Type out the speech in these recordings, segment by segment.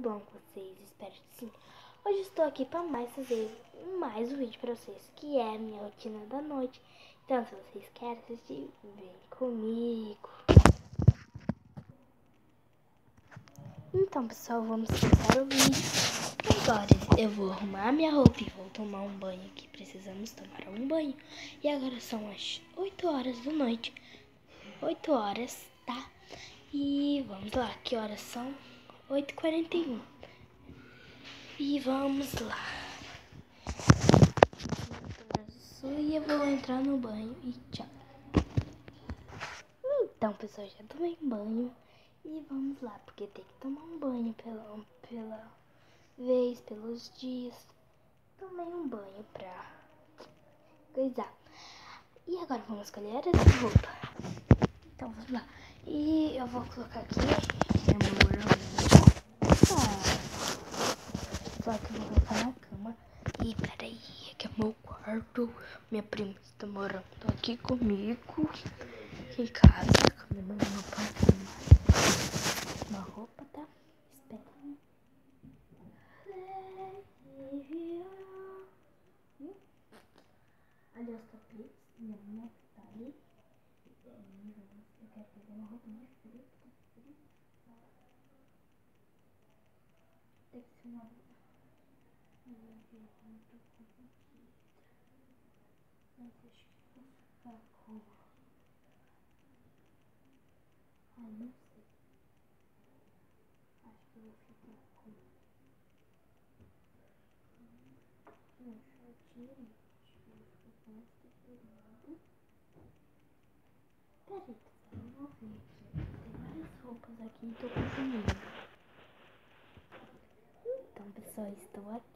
bom com vocês? Espero que sim. Hoje estou aqui para fazer mais um vídeo para vocês, que é a minha rotina da noite. Então, se vocês querem assistir, vem comigo. Então, pessoal, vamos começar o vídeo. Agora eu vou arrumar minha roupa e vou tomar um banho, que precisamos tomar um banho. E agora são as 8 horas da noite. 8 horas, tá? E vamos lá, que horas são? 8h41. E vamos lá. E eu vou entrar no banho e tchau. Então, pessoal, já tomei banho. E vamos lá, porque tem que tomar um banho pela vez, pelos dias. Tomei um banho pra coisar. E agora vamos escolher essa roupa. Então, vamos lá. E eu vou colocar aqui meu morango. Só que eu vou colocar na cama. E peraí, aqui é meu quarto. Minha prima está morando aqui comigo. Aqui em casa. Com minha mãe no apartamento. Uma roupa, tá? Espera aí. Ali os tapetes. Minha mãe tá ali. Eu quero pegar uma roupa mais fria. Deve ser uma roupa. Mas acho que vou ficar com... Ai, não sei. Acho que eu vou ficar com... Um shortinho. Acho que eu vou ficar com essa bermuda. Peraí, pessoal, eu vou ver aqui. Tem várias roupas aqui e tô confundindo. Então, pessoal, estou aqui.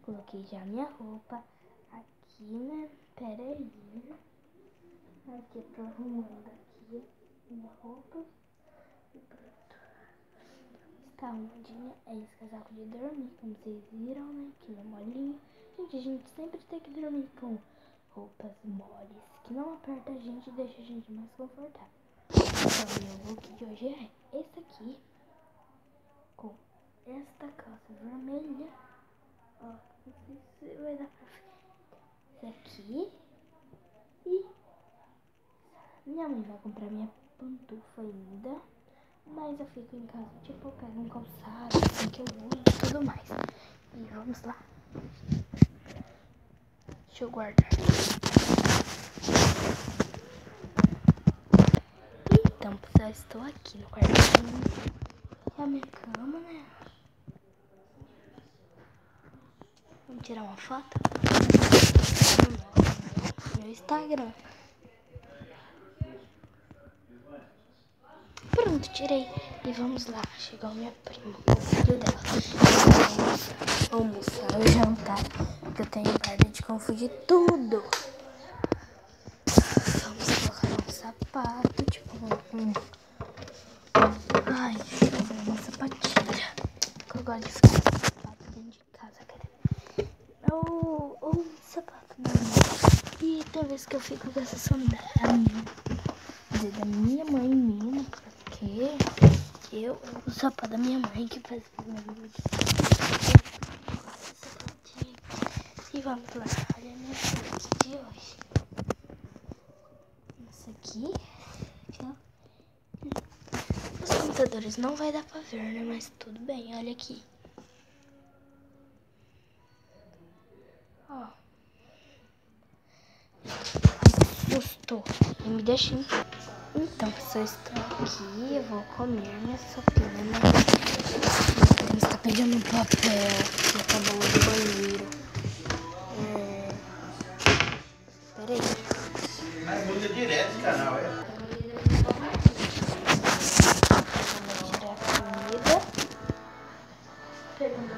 Coloquei já minha roupa aqui, né? Pera aí, né? Aqui eu tô arrumando aqui minha roupa. E pronto. Está arrumadinha. É esse casaco de dormir, como vocês viram, né? Que é molinho. Gente, a gente sempre tem que dormir com roupas moles, que não aperta a gente e deixa a gente mais confortável. Então, meu look de hoje é esse aqui. Com esta calça vermelha. Ó, não sei se vai dar pra ver. Esse aqui. E minha mãe vai comprar minha pantufa ainda. Mas eu fico em casa, tipo, eu pego um calçado, assim, que eu uso e tudo mais. E vamos lá. Deixa eu guardar. Então, pessoal, estou aqui no quartinho. É a minha cama, né? Vamos tirar uma foto? No meu Instagram. Pronto, tirei. E vamos lá. Chegou minha prima com o filho dela. Vamos almoçar ou jantar. Porque eu tenho perda de confundir tudo. Vamos colocar um sapato. Tipo Ai, deixa eu ver uma sapatilha. Que eu gosto de ficar com sapato dentro de casa, cara. Ou um sapato da minha. E tem vezes que eu fico com essa sandália. Da minha mãe minha, porque eu uso o sapato da minha mãe que faz muito. E vamos lá, olha a minha foto de hoje. Essa aqui, ó. Os computadores não vai dar pra ver, né? Mas tudo bem, olha aqui. Ó. Gostou? E me deixa em... Então, pessoal, estou aqui, eu vou comer minha sopinha, né? Está pegando papel que acabou do banheiro. Peraí. Mas muda direto esse canal, é? Vou tirar a comida. Pegando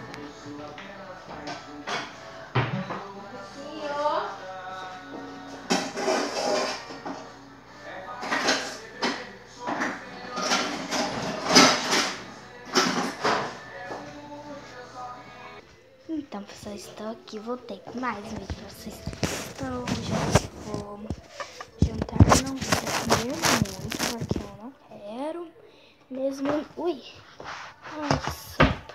Então, pessoal, estou aqui, voltei com mais um vídeo pra vocês. Então, já vou jantar, não vou comer muito, porque eu não quero mesmo. Ui! Ai, que sopa!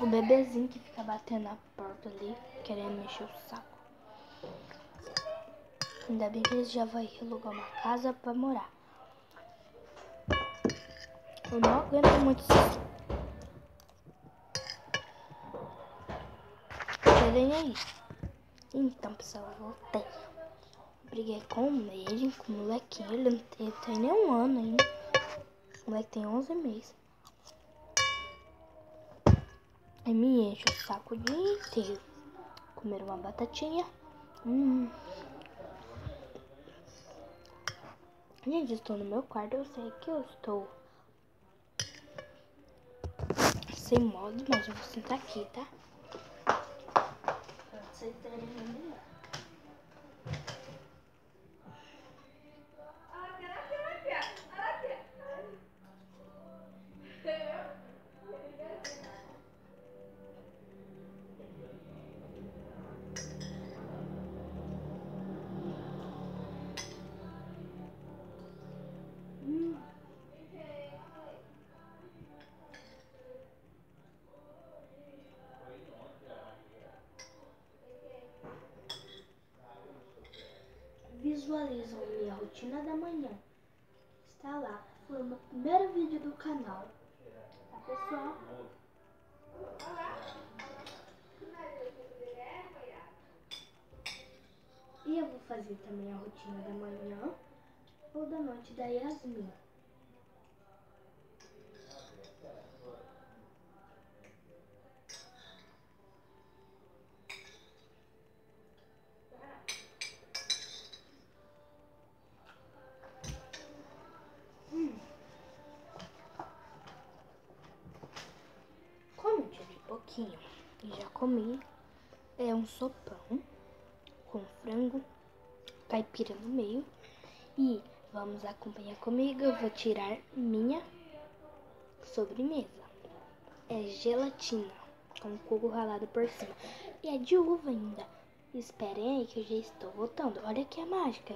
O bebezinho que fica batendo na porta ali, querendo mexer o saco. Ainda bem que eles já vão alugar uma casa pra morar. Eu não aguento muito isso. Olhem aí. Então, pessoal, eu voltei. Briguei com ele, com o molequinho. Ele tem nem um ano ainda. O moleque tem 11 meses. Aí me enche o saco o dia inteiro. Comer uma batatinha. Gente, estou no meu quarto. Eu sei que eu estou sem modo, mas eu vou sentar aqui, tá? Pra vocês terem melhor. Visualizam minha rotina da manhã. Está lá. Foi o meu primeiro vídeo do canal. Tá, pessoal? E eu vou fazer também a rotina da manhã ou da noite da Yasmin. Como eu tirei pouquinho e já comi, é um sopão com frango, caipira no meio. E vamos acompanhar comigo, eu vou tirar minha sobremesa. É gelatina com coco ralado por cima. E é de uva ainda. Esperem aí que eu já estou voltando. Olha aqui a mágica.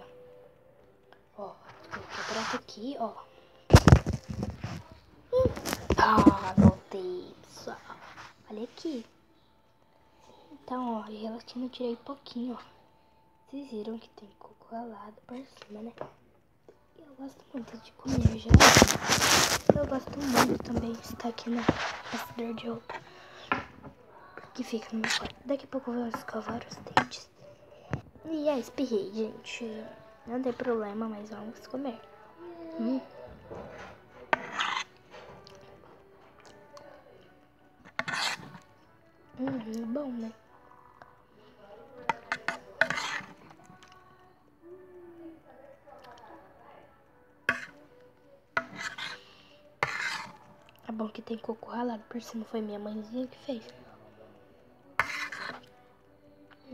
Ó, coloquei o prato aqui, ó. Voltei, pessoal. Olha aqui. Então, ó, gelatina eu tirei pouquinho, ó. Vocês viram que tem coco ralado por cima, né? Eu gosto muito de comer gelatina. Eu gosto muito também de estar aqui no bastidor de roupa que fica no meu quarto. Daqui a pouco eu vou escovar os dentes. E aí, espirrei, gente. Não tem problema, mas vamos comer. Bom, né? É bom que tem coco ralado por cima. Foi minha mãezinha que fez.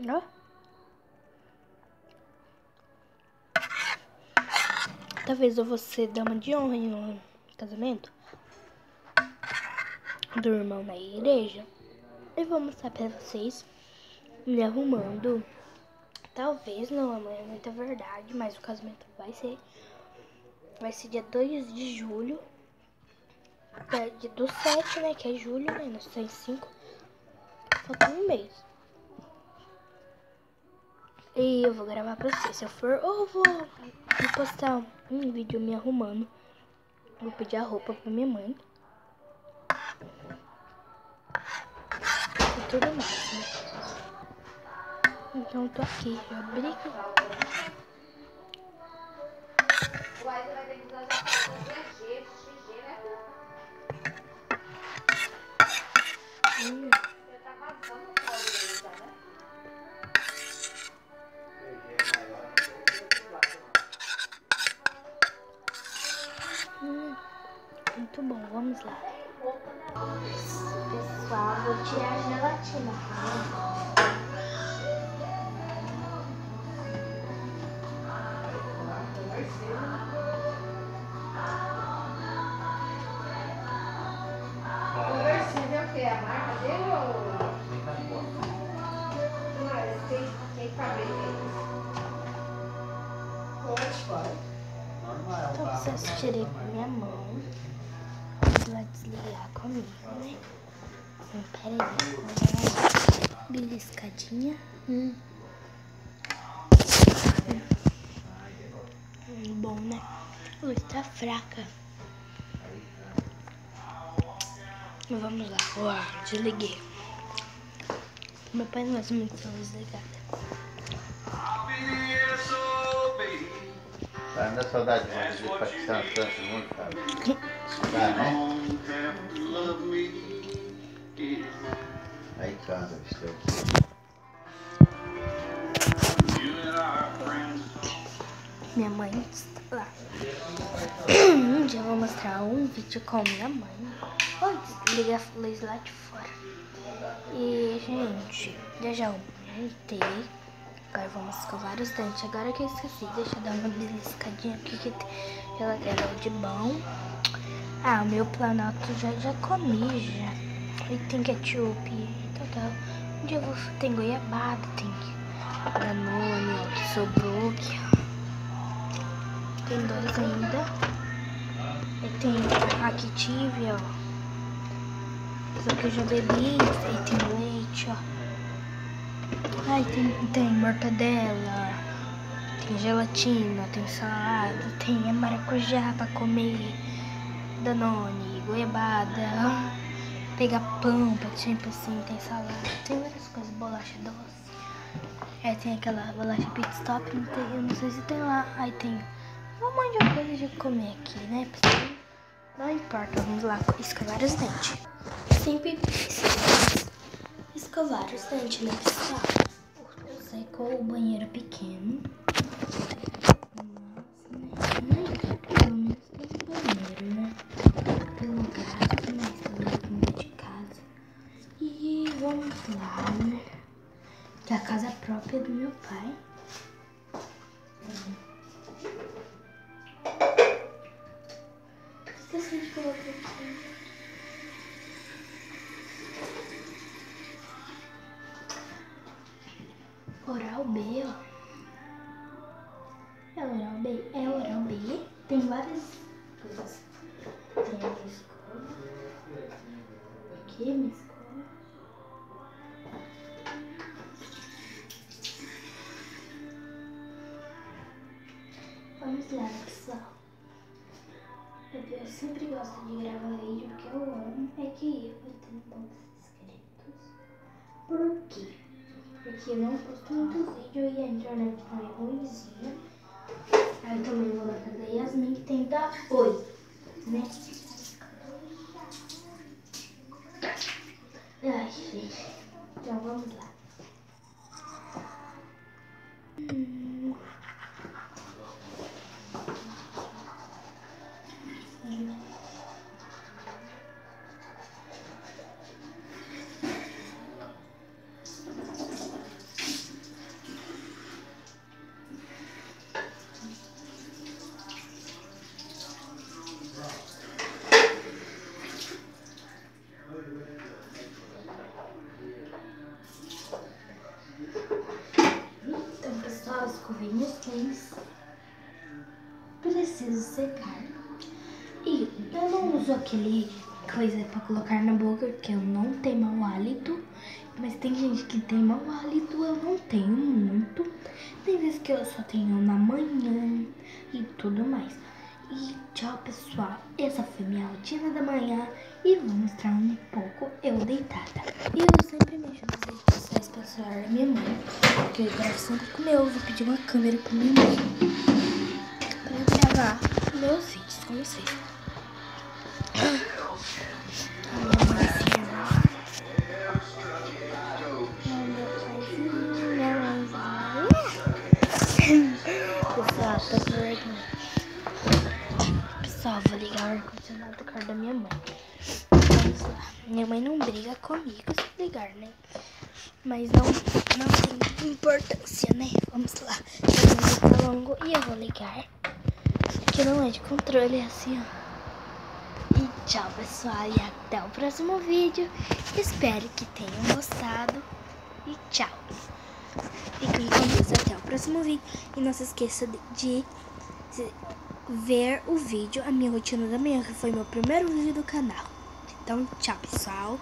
Ó. Talvez eu vou ser dama de honra em um casamento do irmão na igreja. E vou mostrar pra vocês me arrumando. Talvez não é muita verdade, mas o casamento vai ser dia 2 de julho. Do 7, né? Que é julho, né? Nós estamos em 5. Falta um mês. E eu vou gravar pra vocês. Se eu for, eu vou postar um vídeo me arrumando. Vou pedir a roupa pra minha mãe. E tudo mais, né? Então eu tô aqui, já abri. Muito bom, vamos lá. Pessoal, vou tirar a gelatina, tá? O que é a marca dele ou? Não, tem cabelo. Pode. Então, vocês tirei com minha mão. Vai desligar comigo, né? Pera aí, beliscadinha. Bom, né? A luz tá fraca. Vamos lá. Uau, desliguei. Meu pai não gosta muito da luz ligada. Tá dando saudade de uma vez pra Paquistão, tanto muito, cara. Tá, né? Aí casa, estou. Minha mãe está lá. Um dia eu vou mostrar um vídeo com minha mãe. Vou desligar a luz lá de fora. E, gente, já aumentei. Agora vamos escovar os dentes. Agora que eu esqueci, deixa eu dar uma beliscadinha aqui que tem geladeira de bom. Ah, o meu planalto já comi já. E tem ketchup e tal. Um dia eu vou, tem goiabada, tem danone, ó, que sobrou aqui, ó. Tem 2 ainda. E tem Active, ó. Só que eu já bebi. Aí tem leite, ó. Ai, tem mortadela. Tem gelatina, tem salada. Tem maracujá pra comer. Danone, goiabada. Pegar pão, tipo assim, tem salada. Tem várias coisas, bolacha doce. Aí tem aquela bolacha pit stop, eu não sei se tem lá. Aí tem um monte de coisa de comer aqui, né, pessoal? Não importa, vamos lá escovar os dentes. Sempre precisa escovar os dentes, né, pessoal? Eu sei que o banheiro é pequeno. Mas, né, pelo menos tem um banheiro, né? Pelo gato, mas também comida de casa. E vamos lá, né? Que é a casa própria do meu pai. Esqueci de colocar aqui. Oral B, ó. É Oral B. É Oral B. Tem várias coisas. Tem a minha escola. Aqui, minha escola. Vamos lá, pessoal. Eu sempre gosto de gravar vídeo porque eu amo. É que eu tenho poucos inscritos. Por quê? Porque eu não posto muito vídeo e a internet não é ruimzinha. Aí eu também vou na casa da Yasmin que tem da 8, né? Ai, gente. Então vamos lá. Então, pessoal, escovei meus dentes. Preciso secar. E eu não uso aquele coisa pra colocar na boca, porque eu não tenho mau hálito. Mas tem gente que tem mau hálito, eu não tenho muito. Tem vezes que eu só tenho na manhã e tudo mais. E tchau, pessoal. Essa foi minha rotina da manhã. E vou mostrar um pouco eu deitada. E eu sempre mexo nas redes sociais pra celular da minha mãe. Porque eu gravo sempre com o meu. Vou pedir uma câmera pra minha mãe pra gravar meus vídeos com vocês. Pessoal, tô com vergonha. Pessoal, vou ligar o ar-condicionado do carro da minha mãe. Vamos lá. Minha mãe não briga comigo se ligar, né? Mas não tem importância, né? Vamos lá. Tá longo e eu vou ligar. Que não é de controle, é assim, ó. E tchau, pessoal. E até o próximo vídeo. Espero que tenham gostado. E tchau. Fiquem com Deus até o próximo vídeo. E não se esqueça de ver o vídeo, a minha rotina da manhã, que foi meu primeiro vídeo do canal. Então, tchau, pessoal.